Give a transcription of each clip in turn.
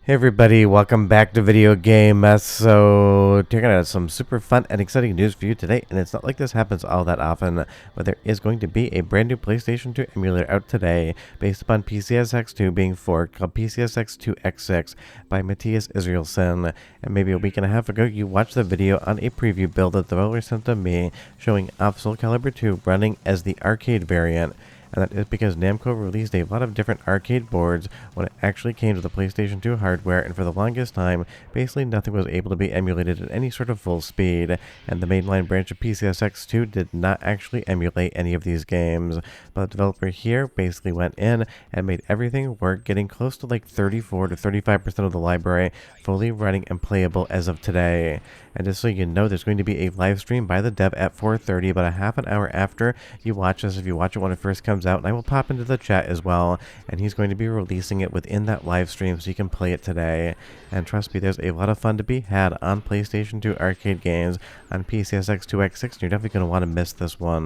Hey everybody, welcome back to Video Game Mess. So, taking out some super fun and exciting news for you today, and it's not like this happens all that often, but there is going to be a brand new PlayStation 2 emulator out today, based upon PCSX2 being forked, called PCSX2x6 by Matías Israelson. And maybe a week and a half ago, you watched the video on a preview build that the developer sent to me, showing off Soul Calibur 2 running as the arcade variant. And that is because Namco released a lot of different arcade boards when it actually came to the PlayStation 2 hardware, and for the longest time, basically nothing was able to be emulated at any sort of full speed, and the mainline branch of PCSX2 did not actually emulate any of these games. But the developer here basically went in and made everything work, getting close to like 34 to 35% of the library fully running and playable as of today. And just so you know, there's going to be a live stream by the dev at 4:30, about a half an hour after you watch this, if you watch it when it first comes out, and I will pop into the chat as well, and he's going to be releasing it within that live stream so you can play it today. And trust me, there's a lot of fun to be had on PlayStation 2 arcade games on PCSX2x6, and you're definitely going to want to miss this one.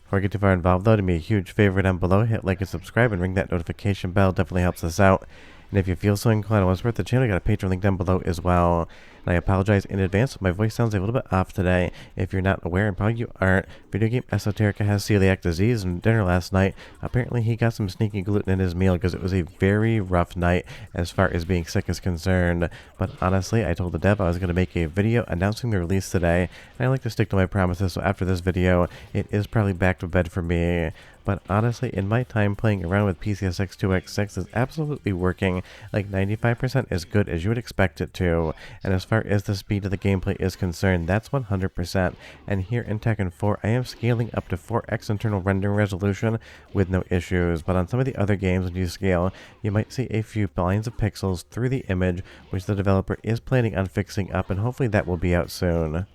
Before I get too far involved though, do me a huge favor down below, hit like and subscribe and ring that notification bell, definitely helps us out. And if you feel so inclined and want to support the channel, I got a Patreon link down below as well. And I apologize in advance if my voice sounds a little bit off today. If you're not aware, and probably you aren't, Video Game Esoterica has celiac disease, and dinner last night, apparently he got some sneaky gluten in his meal because it was a very rough night as far as being sick is concerned. But honestly, I told the dev I was going to make a video announcing the release today, and I like to stick to my promises, so after this video, it is probably back to bed for me. But honestly, in my time playing around with PCSX2x6, is absolutely working like 95% as good as you would expect it to. And as far as the speed of the gameplay is concerned, that's 100%. And here in Tekken 4, I am scaling up to 4x internal rendering resolution with no issues. But on some of the other games when you scale, you might see a few lines of pixels through the image, which the developer is planning on fixing up, and hopefully that will be out soon.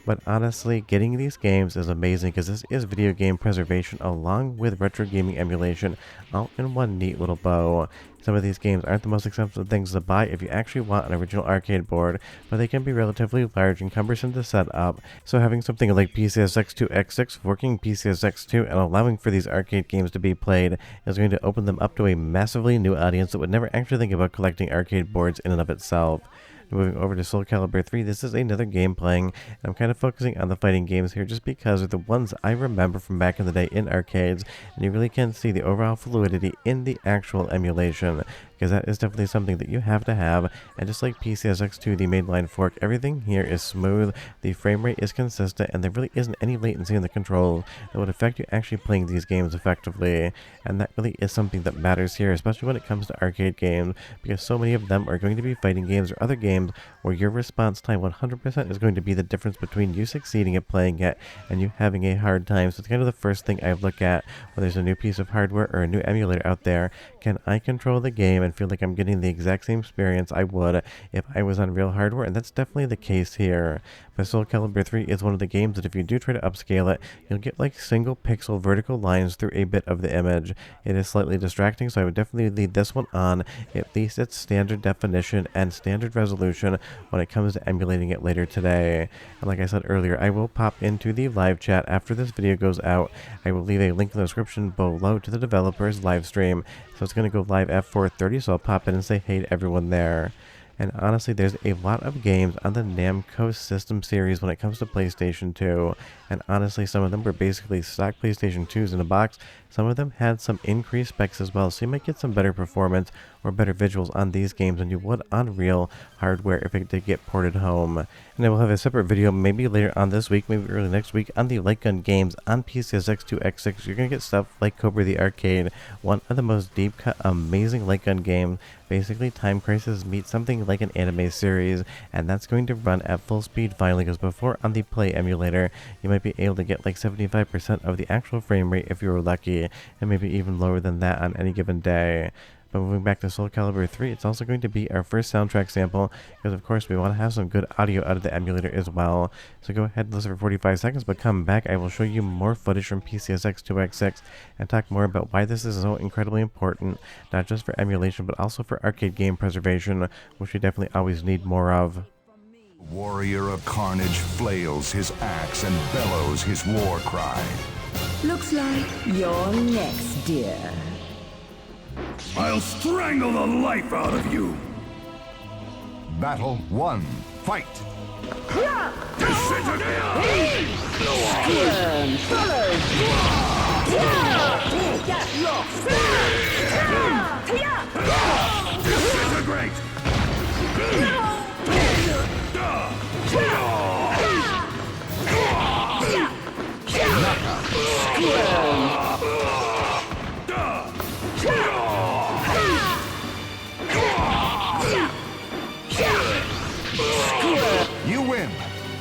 But honestly, getting these games is amazing because this is video game preservation along with retro gaming emulation all in one neat little bow. Some of these games aren't the most expensive things to buy if you actually want an original arcade board, but they can be relatively large and cumbersome to set up, so having something like PCSX2x6 working PCSX2 and allowing for these arcade games to be played is going to open them up to a massively new audience that would never actually think about collecting arcade boards in and of itself. Moving over to Soul Calibur 3, this is another game playing, and I'm kind of focusing on the fighting games here just because they're the ones I remember from back in the day in arcades, and you really can see the overall fluidity in the actual emulation, because that is definitely something that you have to have. And just like PCSX2, the mainline fork, everything here is smooth, the frame rate is consistent, and there really isn't any latency in the controls that would affect you actually playing these games effectively. And that really is something that matters here, especially when it comes to arcade games, because so many of them are going to be fighting games or other games where your response time 100% is going to be the difference between you succeeding at playing it and you having a hard time. So it's kind of the first thing I look at when there's a new piece of hardware or a new emulator out there. Can I control the game and feel like I'm getting the exact same experience I would if I was on real hardware? And that's definitely the case here. But Soul Calibur 3 is one of the games that if you do try to upscale it, you'll get like single pixel vertical lines through a bit of the image. It is slightly distracting, so I would definitely leave this one on at least its standard definition and standard resolution when it comes to emulating it later today. And like I said earlier, I will pop into the live chat after this video goes out. I will leave a link in the description below to the developer's live stream. So it's going to go live at 4:30, so I'll pop in and say hey to everyone there. And honestly, there's a lot of games on the Namco system series when it comes to PlayStation 2. And honestly, some of them were basically stock PlayStation 2s in a box. Some of them had some increased specs as well, so you might get some better performance or better visuals on these games than you would on real hardware if it did get ported home. And I will have a separate video maybe later on this week, maybe early next week, on the light gun games on PCSX2x6. You're going to get stuff like Cobra the Arcade, one of the most deep cut, amazing light gun games. Basically, Time Crisis meets something like an anime series, and that's going to run at full speed finally, because before on the Play emulator, you might be able to get like 75% of the actual frame rate if you were lucky, and maybe even lower than that on any given day. But moving back to Soul Calibur 3, it's also going to be our first soundtrack sample, because of course we want to have some good audio out of the emulator as well. So go ahead and listen for 45 seconds, but come back, I will show you more footage from PCSX2x6 and talk more about why this is so incredibly important, not just for emulation, but also for arcade game preservation, which we definitely always need more of. Warrior of Carnage flails his axe and bellows his war cry. Looks like you're next, dear. I'll strangle the life out of you! Battle 1. Fight! Disintegrate! Disintegrate! You win!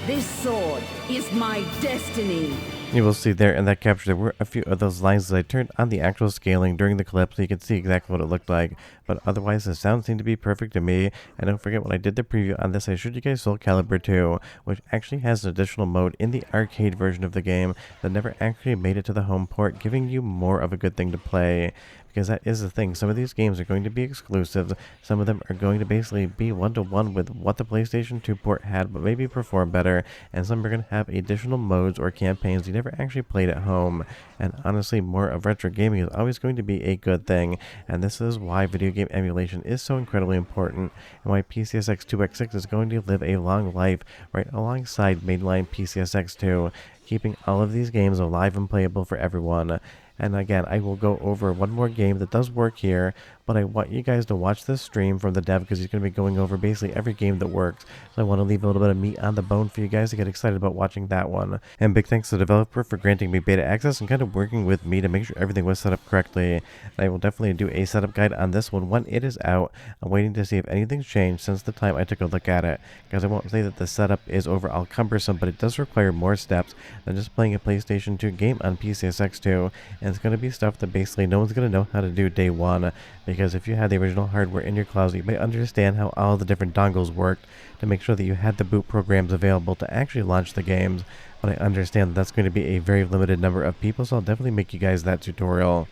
This sword is my destiny. You will see there in that capture there were a few of those lines that I turned on the actual scaling during the clip so you can see exactly what it looked like. But otherwise the sound seemed to be perfect to me. And don't forget, when I did the preview on this, I showed you guys Soul Calibur 2, which actually has an additional mode in the arcade version of the game that never actually made it to the home port, giving you more of a good thing to play. Because that is the thing, some of these games are going to be exclusives, some of them are going to basically be one-to-one with what the PlayStation 2 port had, but maybe perform better, and some are going to have additional modes or campaigns you never actually played at home. And honestly, more of retro gaming is always going to be a good thing, and this is why video game emulation is so incredibly important, and why PCSX2x6 is going to live a long life right alongside mainline PCSX2, keeping all of these games alive and playable for everyone. And again, I will go over one more game that does work here, but I want you guys to watch this stream from the dev because he's going to be going over basically every game that works. So I want to leave a little bit of meat on the bone for you guys to get excited about watching that one. And big thanks to the developer for granting me beta access and kind of working with me to make sure everything was set up correctly. And I will definitely do a setup guide on this one when it is out. I'm waiting to see if anything's changed since the time I took a look at it, because I won't say that the setup is overall cumbersome, but it does require more steps than just playing a PlayStation 2 game on PCSX2. And it's going to be stuff that basically no one's going to know how to do day one, because if you had the original hardware in your closet, you might understand how all the different dongles worked to make sure that you had the boot programs available to actually launch the games. But I understand that that's going to be a very limited number of people, so I'll definitely make you guys that tutorial.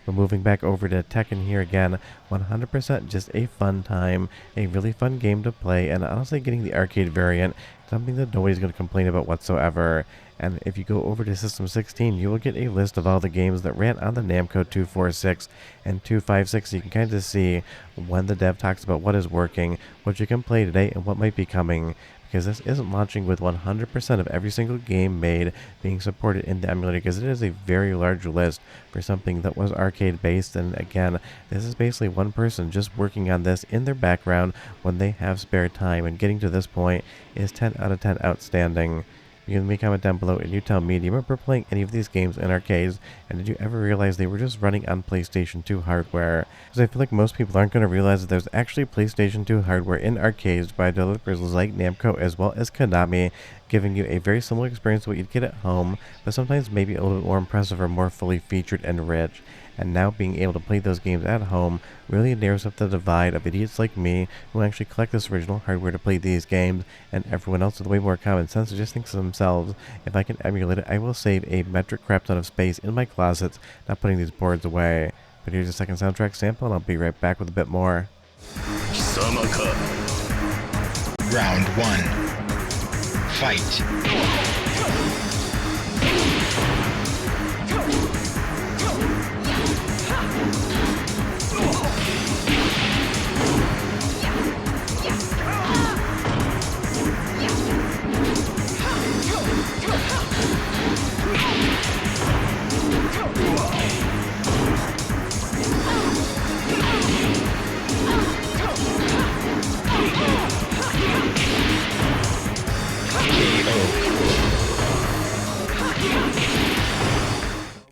But moving back over to Tekken here again, 100% just a fun time, a really fun game to play, and honestly getting the arcade variant, something that nobody's going to complain about whatsoever. And if you go over to System 16, you will get a list of all the games that ran on the Namco 246 and 256, so you can kind of see when the dev talks about what is working, what you can play today, and what might be coming. Because this isn't launching with 100% of every single game made being supported in the emulator, because it is a very large list for something that was arcade based. And again, this is basically one person just working on this in their background when they have spare time, and getting to this point is 10 out of 10 outstanding. You can leave me a comment down below and you tell me, do you remember playing any of these games in arcades, and did you ever realize they were just running on PlayStation 2 hardware? Because I feel like most people aren't going to realize that there's actually PlayStation 2 hardware in arcades by developers like Namco as well as Konami, giving you a very similar experience to what you'd get at home, but sometimes maybe a little bit more impressive or more fully featured and rich. And now being able to play those games at home really narrows up the divide of idiots like me who actually collect this original hardware to play these games, and everyone else with way more common sense who just thinks to themselves, if I can emulate it, I will save a metric crap ton of space in my closets, not putting these boards away. But here's a second soundtrack sample, and I'll be right back with a bit more. Round 1. Fight.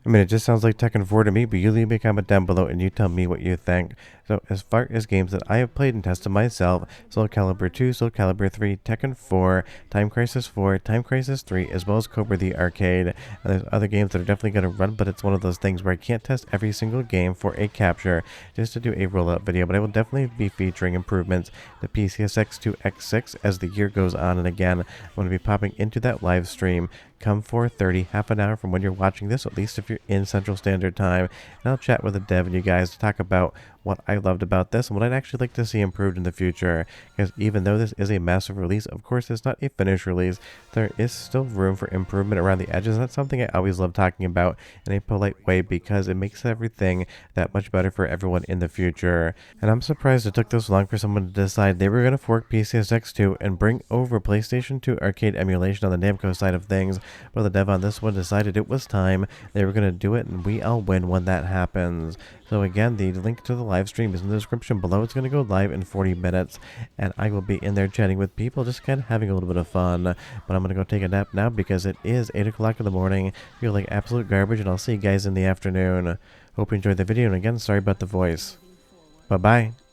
I mean, it just sounds like Tekken 4 to me, but you leave me a comment down below and you tell me what you think. So, as far as games that I have played and tested myself, Soul Calibur 2, Soul Calibur 3, Tekken 4, Time Crisis 4, Time Crisis 3, as well as Cobra the Arcade. And there's other games that are definitely going to run, but it's one of those things where I can't test every single game for a capture just to do a rollout video. But I will definitely be featuring improvements to PCSX2x6 as the year goes on. And again, I'm going to be popping into that live stream come 4:30, half an hour from when you're watching this, at least if you're in Central Standard Time, and I'll chat with the dev and you guys to talk about what I loved about this and what I'd actually like to see improved in the future. Because even though this is a massive release, of course it's not a finished release, there is still room for improvement around the edges. That's something I always love talking about in a polite way, because it makes everything that much better for everyone in the future. And I'm surprised it took this long for someone to decide they were going to fork PCSX2 and bring over PlayStation 2 arcade emulation on the Namco side of things, but the dev on this one decided it was time. They were going to do it, and we all win when that happens. So again, the link to the live stream is in the description below. It's going to go live in 40 minutes, and I will be in there chatting with people, just kind of having a little bit of fun. But I'm going to go take a nap now because it is 8 o'clock in the morning. I feel like absolute garbage, and I'll see you guys in the afternoon. Hope you enjoyed the video, and again, sorry about the voice. Bye-bye.